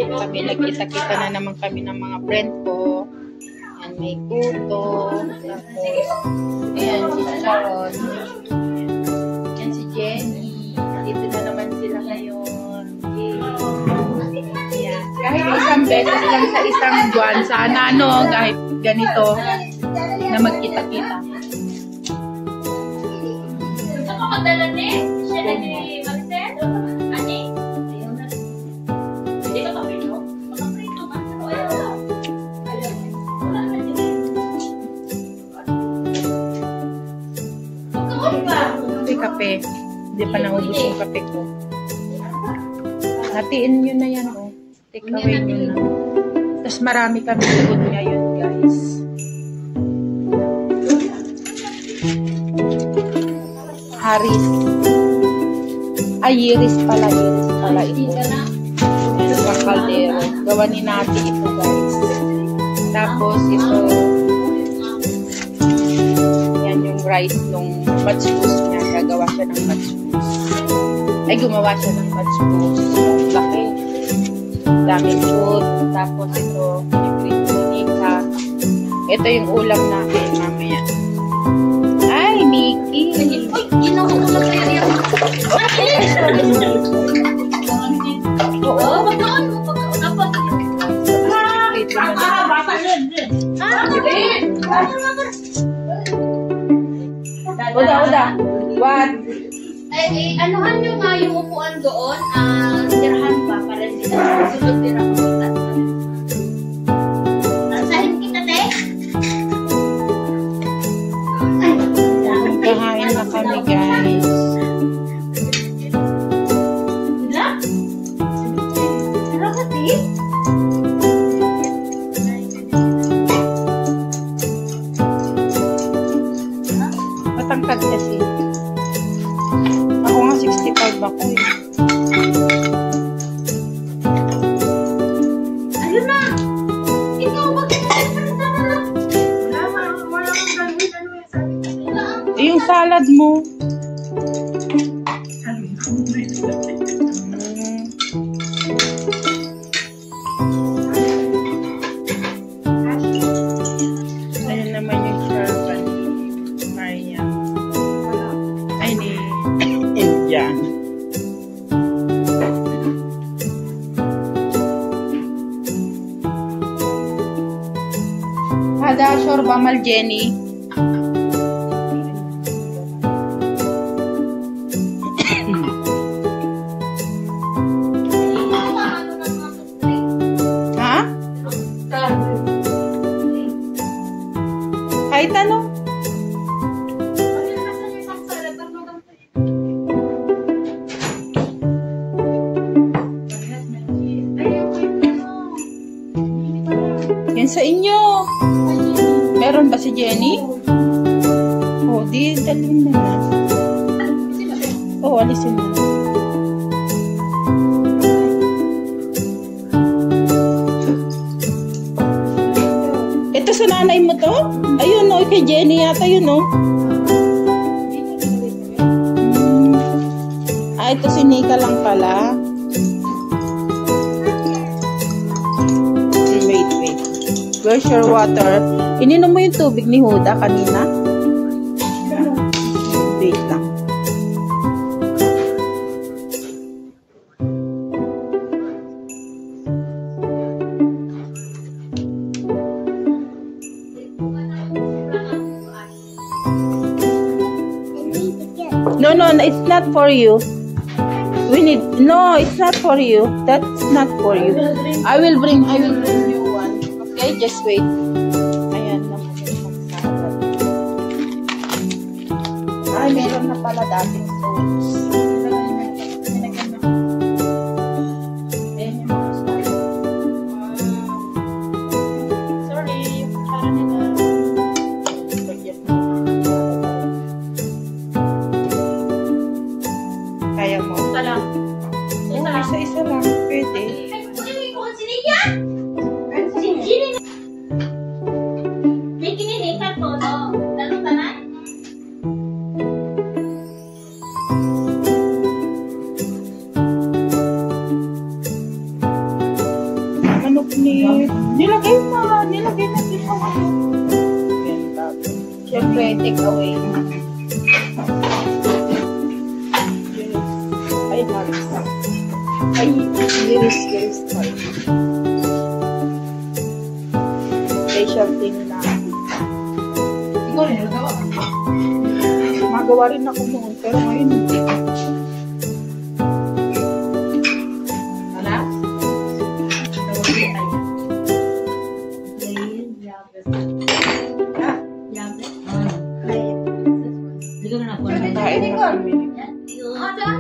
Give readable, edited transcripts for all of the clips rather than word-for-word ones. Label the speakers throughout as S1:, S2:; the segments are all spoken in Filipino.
S1: kami, nagkita-kita na naman kami ng mga friend ko. Yan, may Kuto. Tapos, ayan, si Sharon. Yan, si Jenny. Dito na naman sila ngayon. Yan. Kahit isang beses lang sa isang buwan, sana kahit ganito, na magkita-kita.
S2: Gusto ko magdala ni? Siya na ni Marcel? Ani? Hindi ka paprito? Paprito ba?
S1: Ito yung kape. Hindi pa naubos yung kape ko. Hatiin nyo na yan, oh. Take away nyo na. Tapos marami kami food ngayon, guys. Haris. Iris pala. Iris pala ito. Ito sa kaldero. Gawa ni Nati ito, guys. Tapos ito. Yan yung rice nung matchbus niya. Gagawa siya ng matchbus. Ay, gumawa siya ng matchbus. Laki. Daming food. Tapos ito. Yung Nika. Ito yung ulam natin mamaya. Ay, Mickey.
S2: Ginawa ko na kaya yan. Oo, magkaan mo. Dapat. Baka nun.
S1: Uda. What?
S2: Anuhan nyo nga yung upuan doon. Tirahan ba? Para hindi na sunod tirahan kita. Nasahin kita, te?
S1: Kahain na kami, guys. Matangkad kasi. Ako nga 65 ako eh.
S2: Ayun na! Ikaw, mag-iisip na lang. Wala kang gawin.
S1: Yung salad mo. Ayun naman yung sarapan ni Maria. Ay, ni Indian. Hada shorba mal Jenny. Kahit ano? Yan sa inyo. Meron ba si Jenny? Oh, di dalhin na na. Oh, alisin na. Ito sa nanay mo to? Ayun o, kay Jenny yata yun o. Ito si Nika lang pala. Wait. Where's your water? Ininom mo yung tubig ni Huda kanina? Wait lang. No, it's not for you. No, it's not for you. That's not for you. I will bring you one. Okay, just wait. Ayan naman yung salad. Ay, meron na pala dating sauce. Sorry, para nila. Kaya mo?
S2: Isa lang.
S1: Isa lang. Pwede. manok ni... Nilagay na din ang ano. Yan, tapos. Siyempre, take away. Ay, halos. Ay, iris tayo. Facial thing na.
S2: Ikaw rin, nagawa ka.
S1: Magawa rin ako noon, pero ngayon hindi.
S2: Wala? Nawagi tayo. Hindi ka na po.
S1: Kain na kami.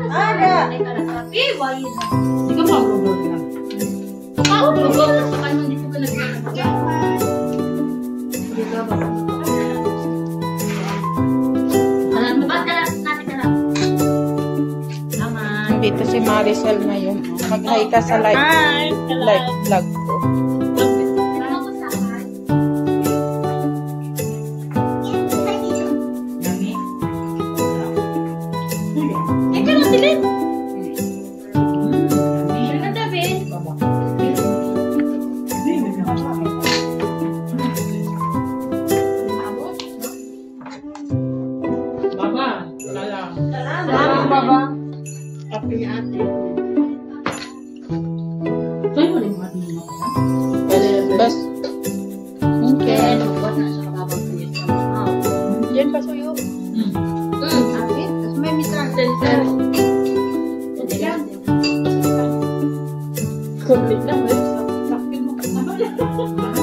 S2: Ada. Hindi ka mag-google lang. Google lang sa kanon dito ka nagkakaroon. Hindi ka ba?
S1: Dito si Maricel ngayon. Mag-hi ka sa live vlog ko.
S2: Salamat, Baba. Kape ni ate. Ito yung rin mga tingin mo.
S1: Bas. Okay.
S2: Buat na sa kababang tingin mo.
S1: Yan pa suyo.
S2: Tapos may mitang center.
S1: Complete lang. Sakit mo.